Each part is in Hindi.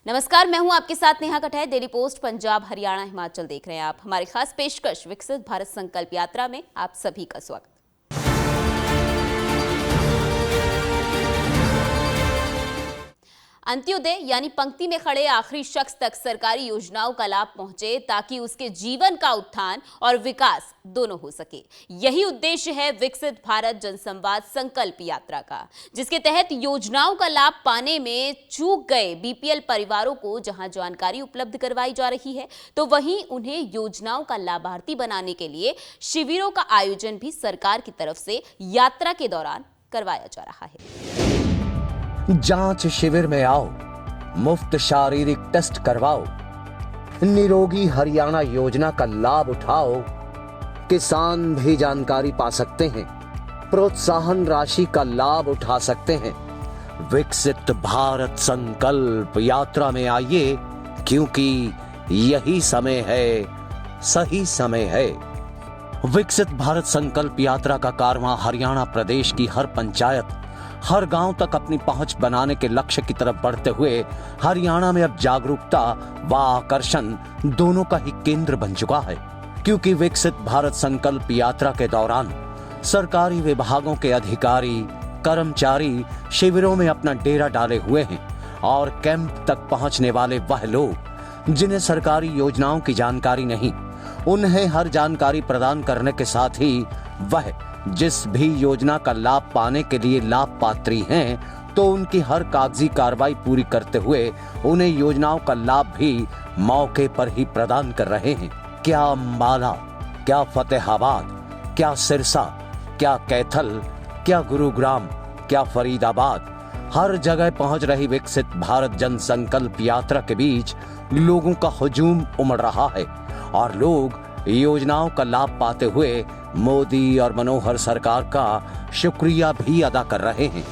नमस्कार, मैं हूं आपके साथ नेहा कठै। डेली पोस्ट पंजाब, हरियाणा, हिमाचल देख रहे हैं आप। हमारी खास पेशकश विकसित भारत संकल्प यात्रा में आप सभी का स्वागत। अंत्योदय यानी पंक्ति में खड़े आखिरी शख्स तक सरकारी योजनाओं का लाभ पहुंचे ताकि उसके जीवन का उत्थान और विकास दोनों हो सके। यही उद्देश्य है विकसित भारत जनसंवाद संकल्प यात्रा का, जिसके तहत योजनाओं का लाभ पाने में चूक गए बीपीएल परिवारों को जहां जानकारी उपलब्ध करवाई जा रही है, तो वहीं उन्हें योजनाओं का लाभार्थी बनाने के लिए शिविरों का आयोजन भी सरकार की तरफ से यात्रा के दौरान करवाया जा रहा है। जांच शिविर में आओ, मुफ्त शारीरिक टेस्ट करवाओ, निरोगी हरियाणा योजना का लाभ उठाओ। किसान भी जानकारी पा सकते हैं, प्रोत्साहन राशि का लाभ उठा सकते हैं। विकसित भारत संकल्प यात्रा में आइए, क्योंकि यही समय है, सही समय है। विकसित भारत संकल्प यात्रा का कारवां हरियाणा प्रदेश की हर पंचायत, हर गांव तक अपनी पहुंच बनाने के लक्ष्य की तरफ बढ़ते हुए हरियाणा में अब जागरूकता व आकर्षण दोनों का ही केंद्र बन चुका है। क्योंकि विकसित भारत संकल्प यात्रा के दौरान सरकारी विभागों के अधिकारी, कर्मचारी शिविरों में अपना डेरा डाले हुए हैं और कैंप तक पहुंचने वाले वह लोग जिन्हें सरकारी योजनाओं की जानकारी नहीं, उन्हें हर जानकारी प्रदान करने के साथ ही वह जिस भी योजना का लाभ पाने के लिए लाभ पात्री हैं, तो उनकी हर कागजी कार्रवाई पूरी करते हुए उन्हें योजनाओं का लाभ भी मौके पर ही प्रदान कर रहे हैं। क्या अम्बाला, क्या फतेहाबाद, क्या सिरसा, क्या कैथल, क्या गुरुग्राम, क्या फरीदाबाद, हर जगह पहुंच रही विकसित भारत जन संकल्प यात्रा के बीच लोगों का हुजूम उमड़ रहा है और लोग योजनाओं का लाभ पाते हुए मोदी और मनोहर सरकार का शुक्रिया भी अदा कर रहे हैं।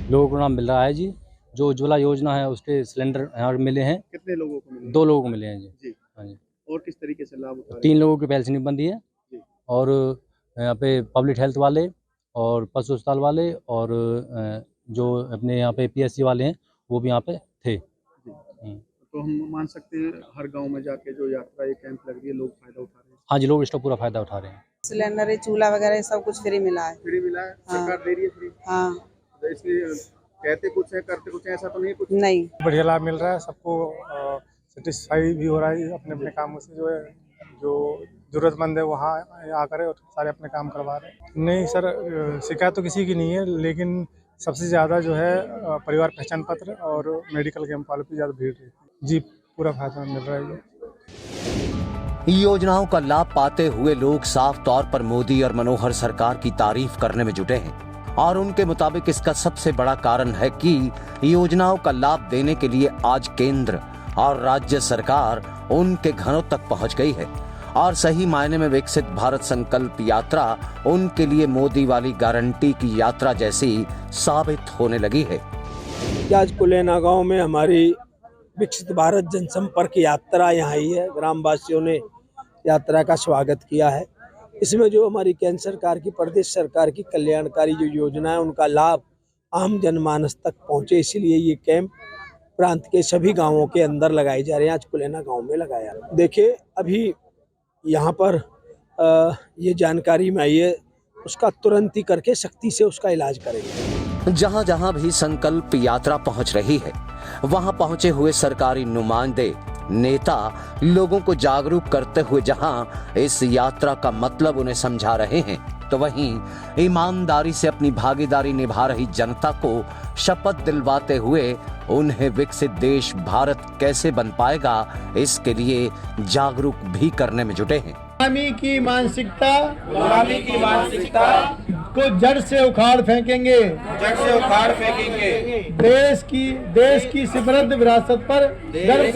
लोगों को नाम मिल रहा है जी। जो उज्ज्वला योजना है उसके सिलेंडर यहाँ मिले हैं। कितने लोगों को मिले? 2 लोगों को मिले हैं जी। हाँ जी। और किस तरीके से लाभ उठा रहे हैं? 3 लोगों की पेंशन बंदी है जी। और यहाँ पे पब्लिक हेल्थ वाले और पशु अस्पताल वाले और जो अपने यहाँ पे पीएससी वाले हैं वो भी यहाँ पे थे। तो हम मान सकते हैं हर गांव में जाके जो यात्रा ये कैंप लग रही है, लोग फायदा उठा रहे हैं। हाँ जी, लोग इसका पूरा फायदा उठा रहे हैं। सिलेंडर, चूल्हा वगैरह सब कुछ फ्री मिला है। फ्री मिला है? हाँ। सरकार दे रही है फ्री? हाँ। तो इसलिए कहते कुछ है करते कुछ है, ऐसा तो नहीं कुछ? नहीं, बढ़िया लाभ मिल रहा है सबको, सेटिस्फाई भी हो रहा है अपने अपने कामों से। जो है जो जरूरतमंद है वहाँ आकर और सारे अपने काम करवा रहे हैं। नहीं सर, शिकायत तो किसी की नहीं है, लेकिन सबसे ज़्यादा जो है परिवार पहचान पत्र और मेडिकल कैंप वालों की ज़्यादा भीड़ है जी। पूरा फायदा मिल रहा है। योजनाओं का लाभ पाते हुए लोग साफ तौर पर मोदी और मनोहर सरकार की तारीफ करने में जुटे हैं और उनके मुताबिक इसका सबसे बड़ा कारण है कि योजनाओं का लाभ देने के लिए आज केंद्र और राज्य सरकार उनके घरों तक पहुंच गई है और सही मायने में विकसित भारत संकल्प यात्रा उनके लिए मोदी वाली गारंटी की यात्रा जैसी साबित होने लगी है। आज कुलेना गांव में हमारी विकसित भारत जनसंपर्क यात्रा यहाँ आई है। ग्रामवासियों ने यात्रा का स्वागत किया है। इसमें जो हमारी केंद्र सरकार की, प्रदेश सरकार की कल्याणकारी जो योजना है उनका लाभ आम जनमानस तक पहुँचे, इसीलिए ये कैंप प्रांत के सभी गांवों के अंदर लगाए जा रहे हैं। आज कुलेना गांव में लगाया। देखिए, अभी यहाँ पर ये जानकारी में आई है, उसका तुरंत ही करके सख्ती से उसका इलाज करेंगे। जहां जहां भी संकल्प यात्रा पहुंच रही है, वहां पहुंचे हुए सरकारी नुमाइंदे, नेता लोगों को जागरूक करते हुए जहां इस यात्रा का मतलब उन्हें समझा रहे हैं, तो वहीं ईमानदारी से अपनी भागीदारी निभा रही जनता को शपथ दिलवाते हुए उन्हें विकसित देश भारत कैसे बन पाएगा, इसके लिए जागरूक भी करने में जुटे हैं। गुलामी की मानसिकता को जड़ से उखाड़ फेंकेंगे। देश की समृद्ध विरासत पर गर्व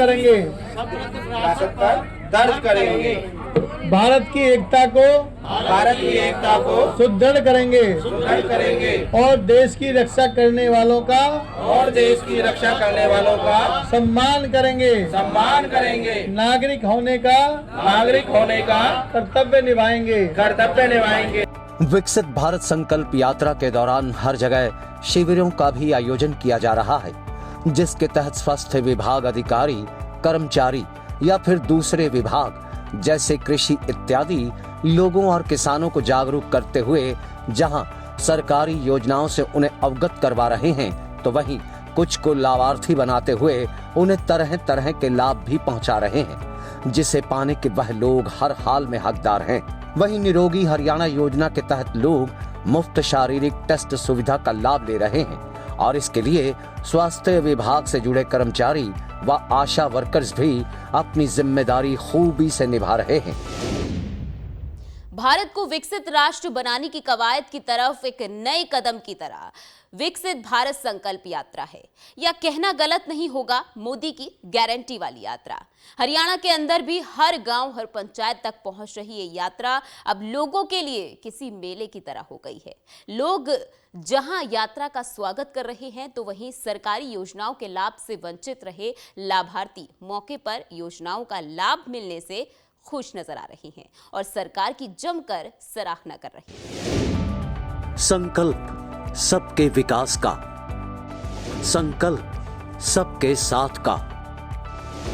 करेंगे। भारत की एकता को सुदृढ़ करेंगे और देश की रक्षा करने वालों का सम्मान करेंगे। नागरिक होने का कर्तव्य निभाएंगे। विकसित भारत संकल्प यात्रा के दौरान हर जगह शिविरों का भी आयोजन किया जा रहा है जिसके तहत स्वास्थ्य विभाग अधिकारी, कर्मचारी या फिर दूसरे विभाग जैसे कृषि इत्यादि लोगों और किसानों को जागरूक करते हुए जहां सरकारी योजनाओं से उन्हें अवगत करवा रहे हैं, तो वहीं कुछ को लाभार्थी बनाते हुए उन्हें तरह तरह के लाभ भी पहुंचा रहे हैं, जिसे पाने के वह लोग हर हाल में हकदार हैं। वहीं निरोगी हरियाणा योजना के तहत लोग मुफ्त शारीरिक टेस्ट सुविधा का लाभ ले रहे हैं और इसके लिए स्वास्थ्य विभाग से जुड़े कर्मचारी व आशा वर्कर्स भी अपनी जिम्मेदारी खूबी से निभा रहे हैं। भारत को विकसित राष्ट्र बनाने की कवायद की तरफ एक नए कदम की तरह विकसित भारत संकल्प यात्रा है, या कहना गलत नहीं होगा, मोदी की गारंटी वाली यात्रा। हरियाणा के अंदर भी हर गांव, हर पंचायत तक पहुंच रही ये यात्रा अब लोगों के लिए किसी मेले की तरह हो गई है। लोग जहां यात्रा का स्वागत कर रहे हैं, तो वहीं सरकारी योजनाओं के लाभ से वंचित रहे लाभार्थी मौके पर योजनाओं का लाभ मिलने से खुश नजर आ रही हैं और सरकार की जमकर सराहना कर रही हैं। संकल्प सबके विकास का, संकल्प सबके साथ का,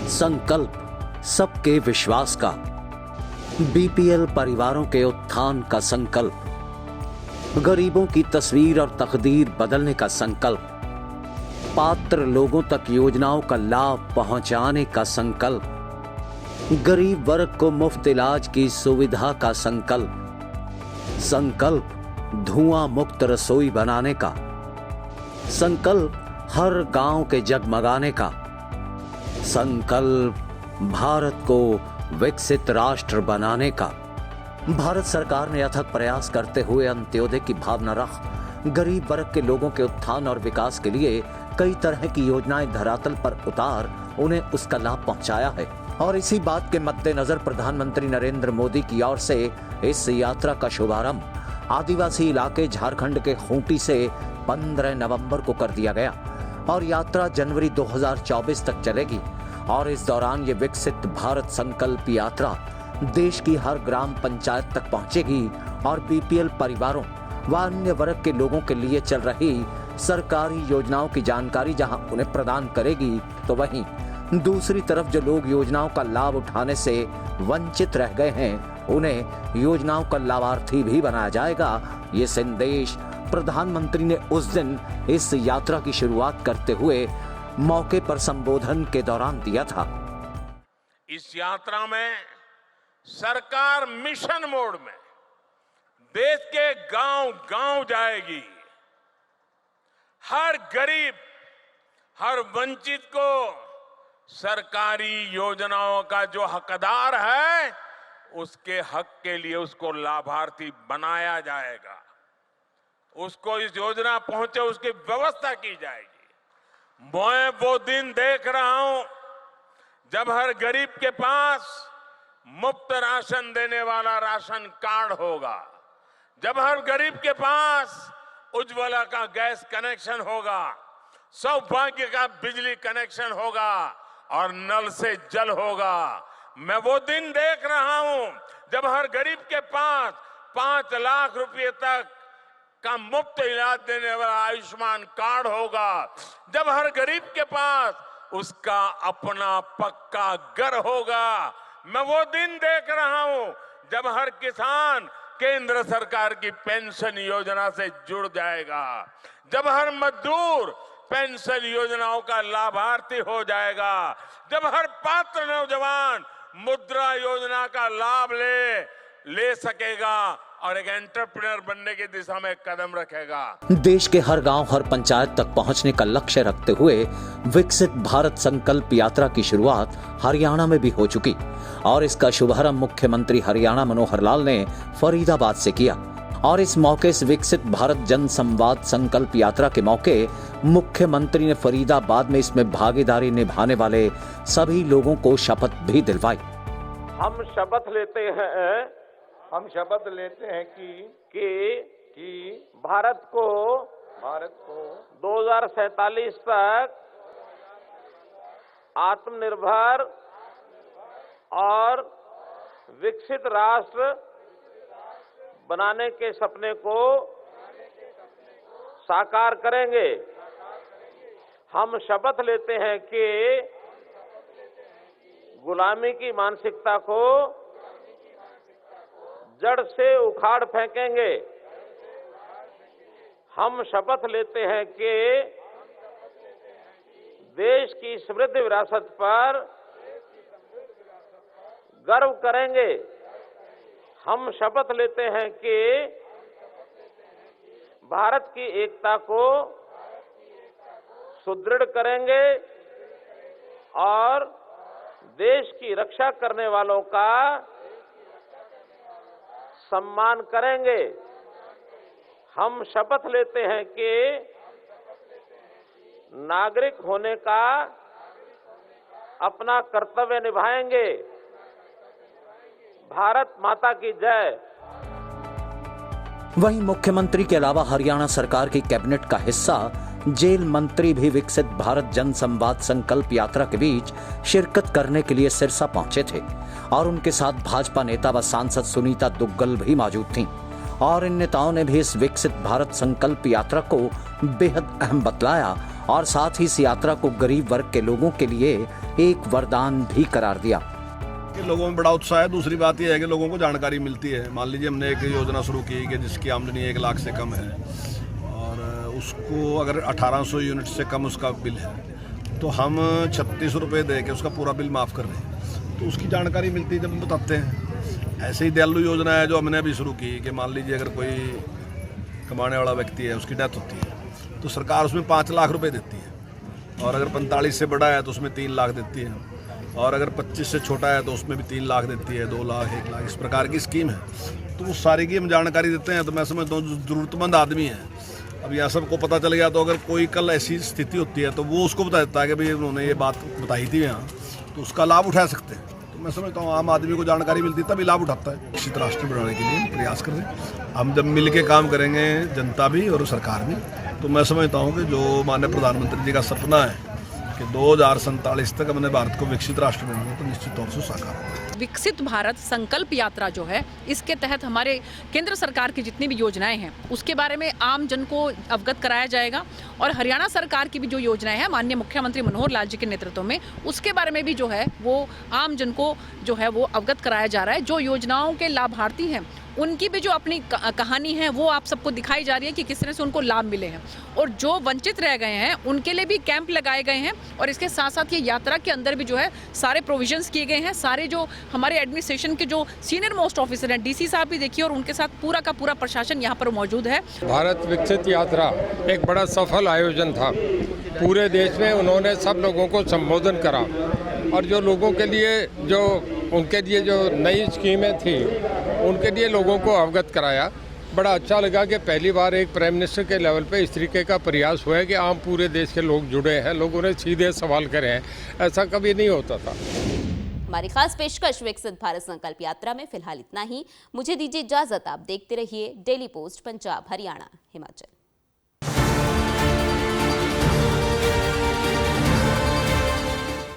संकल्प सबके विश्वास का, बीपीएल परिवारों के उत्थान का संकल्प, गरीबों की तस्वीर और तकदीर बदलने का संकल्प, पात्र लोगों तक योजनाओं का लाभ पहुंचाने का संकल्प, गरीब वर्ग को मुफ्त इलाज की सुविधा का संकल्प, संकल्प धुआं मुक्त रसोई बनाने का, संकल्प हर गांव के जगमगाने का, संकल्प भारत को विकसित राष्ट्र बनाने का। भारत सरकार ने अथक प्रयास करते हुए अंत्योदय की भावना रख गरीब वर्ग के लोगों के उत्थान और विकास के लिए कई तरह की योजनाएं धरातल पर उतार उन्हें उसका लाभ पहुंचाया है। और इसी बात के मद्देनजर प्रधानमंत्री नरेंद्र मोदी की ओर से इस यात्रा का शुभारंभ आदिवासी इलाके झारखंड के खूंटी से 15 नवंबर को कर दिया गया और यात्रा जनवरी 2024 तक चलेगी। और इस दौरान ये विकसित भारत संकल्प यात्रा देश की हर ग्राम पंचायत तक पहुंचेगी और बीपीएल परिवारों व अन्य वर्ग के लोगों के लिए चल रही सरकारी योजनाओं की जानकारी जहां उन्हें प्रदान करेगी, तो वहीं दूसरी तरफ जो लोग योजनाओं का लाभ उठाने से वंचित रह गए हैं, उन्हें योजनाओं का लाभार्थी भी बनाया जाएगा। ये संदेश प्रधानमंत्री ने उस दिन इस यात्रा की शुरुआत करते हुए मौके पर संबोधन के दौरान दिया था। इस यात्रा में सरकार मिशन मोड में देश के गांव-गांव जाएगी। हर गरीब, हर वंचित को सरकारी योजनाओं का जो हकदार है, उसके हक के लिए उसको लाभार्थी बनाया जाएगा। उसको इस योजना पहुंचे उसकी व्यवस्था की जाएगी। मैं वो दिन देख रहा हूं जब हर गरीब के पास मुफ्त राशन देने वाला राशन कार्ड होगा, जब हर गरीब के पास उज्ज्वला का गैस कनेक्शन होगा, सौभाग्य का बिजली कनेक्शन होगा और नल से जल होगा। मैं वो दिन देख रहा हूं जब हर गरीब के पास 5 लाख रुपए तक का मुफ्त इलाज देने वाला आयुष्मान कार्ड होगा, जब हर गरीब के पास उसका अपना पक्का घर होगा। मैं वो दिन देख रहा हूं जब हर किसान केंद्र सरकार की पेंशन योजना से जुड़ जाएगा, जब हर मजदूर पेंशन योजनाओं का लाभार्थी हो जाएगा, जब हर पात्र नौजवान मुद्रा योजना का लाभ ले सकेगा और एक एंटरप्रेन्योर बनने की दिशा में कदम रखेगा। देश के हर गांव, हर पंचायत तक पहुंचने का लक्ष्य रखते हुए विकसित भारत संकल्प यात्रा की शुरुआत हरियाणा में भी हो चुकी और इसका शुभारंभ मुख्यमंत्री हरियाणा मनोहर लाल ने फरीदाबाद से किया। और इस मौके से विकसित भारत जन संवाद संकल्प यात्रा के मौके मुख्यमंत्री ने फरीदाबाद में इसमें भागीदारी निभाने वाले सभी लोगों को शपथ भी दिलवाई। हम शपथ लेते हैं कि भारत को 2047 तक आत्मनिर्भर और विकसित राष्ट्र बनाने के सपने को साकार करेंगे। हम शपथ लेते हैं कि गुलामी की मानसिकता को जड़ से उखाड़ फेंकेंगे। हम शपथ लेते हैं कि देश की समृद्ध विरासत पर गर्व करेंगे। हम शपथ लेते हैं कि भारत की एकता को सुदृढ़ करेंगे और देश की रक्षा करने वालों का सम्मान करेंगे। हम शपथ लेते हैं कि नागरिक होने का अपना कर्तव्य निभाएंगे। भारत माता की जय। वहीं मुख्यमंत्री के अलावा हरियाणा सरकार की कैबिनेट का हिस्सा जेल मंत्री भी विकसित भारत जन संवाद संकल्प यात्रा के बीच शिरकत करने के लिए सिरसा पहुंचे थे और उनके साथ भाजपा नेता व सांसद सुनीता दुग्गल भी मौजूद थीं और इन नेताओं ने भी इस विकसित भारत संकल्प यात्रा को बेहद अहम बतलाया और साथ ही इस यात्रा को गरीब वर्ग के लोगों के लिए एक वरदान भी करार दिया। लोगों में बड़ा उत्साह है। दूसरी बात यह है कि लोगों को जानकारी मिलती है। मान लीजिए हमने एक योजना शुरू की कि जिसकी आमदनी 1 लाख से कम है और उसको अगर 1800 यूनिट से कम उसका बिल है तो हम 36 रुपये दे के उसका पूरा बिल माफ़ कर रहे हैं। तो उसकी जानकारी मिलती है जब हम बताते हैं। ऐसे ही दयालु योजना है जो हमने अभी शुरू की कि मान लीजिए अगर कोई कमाने वाला व्यक्ति है, उसकी डेथ होती है तो सरकार उसमें 5 लाख रुपये देती है और अगर 45 से बड़ा है तो उसमें 3 लाख देती है और अगर 25 से छोटा है तो उसमें भी 3 लाख देती है, 2 लाख, 1 लाख, इस प्रकार की स्कीम है। तो वो सारी की हम जानकारी देते हैं। तो मैं समझता हूँ जो ज़रूरतमंद आदमी है, अब यहाँ सबको पता चल गया तो अगर कोई कल ऐसी स्थिति होती है तो वो उसको बता देता है कि भाई उन्होंने ये बात बताई थी यहाँ, तो उसका लाभ उठा सकते हैं। तो मैं समझता हूँ आम आदमी को जानकारी मिलती तभी लाभ उठाता है। विकसित राष्ट्र बनाने के लिए प्रयास कर रहे हैं। हम जब मिल के काम करेंगे, जनता भी और सरकार भी, तो मैं समझता हूँ कि जो माननीय प्रधानमंत्री जी का सपना है कि 2047 तक हमने भारत को विकसित राष्ट्र बनाना, तो निश्चित तौर से साकार होगा। विकसित भारत संकल्प यात्रा जो है, इसके तहत हमारे केंद्र सरकार की जितनी भी योजनाएं हैं उसके बारे में आम जन को अवगत कराया जाएगा और हरियाणा सरकार की भी जो योजनाएं हैं माननीय मुख्यमंत्री मनोहर लाल जी के नेतृत्व में, उसके बारे में भी जो है वो आम जन को जो है वो अवगत कराया जा रहा है। जो योजनाओं के लाभार्थी हैं उनकी भी जो अपनी कहानी है वो आप सबको दिखाई जा रही है कि किस तरह से उनको लाभ मिले हैं और जो वंचित रह गए हैं उनके लिए भी कैंप लगाए गए हैं और इसके साथ साथ ये यात्रा के अंदर भी जो है सारे प्रोविजंस किए गए हैं। सारे जो हमारे एडमिनिस्ट्रेशन के जो सीनियर मोस्ट ऑफिसर हैं, डीसी साहब भी देखिए, और उनके साथ पूरा का पूरा प्रशासन यहाँ पर मौजूद है। भारत विकसित यात्रा एक बड़ा सफल आयोजन था। पूरे देश में उन्होंने सब लोगों को संबोधन करा और जो लोगों के लिए जो उनके लिए जो नई स्कीमें थी उनके लिए लोगों को अवगत कराया। बड़ा अच्छा लगा कि पहली बार एक प्राइम मिनिस्टर के लेवल पे इस तरीके का प्रयास हुआ है कि आम पूरे देश के लोग जुड़े हैं, लोगों ने सीधे सवाल करे हैं, ऐसा कभी नहीं होता था। हमारी खास पेशकश विकसित भारत संकल्प यात्रा में फिलहाल इतना ही। मुझे दीजिए इजाजत। आप देखते रहिए डेली पोस्ट पंजाब, हरियाणा, हिमाचल।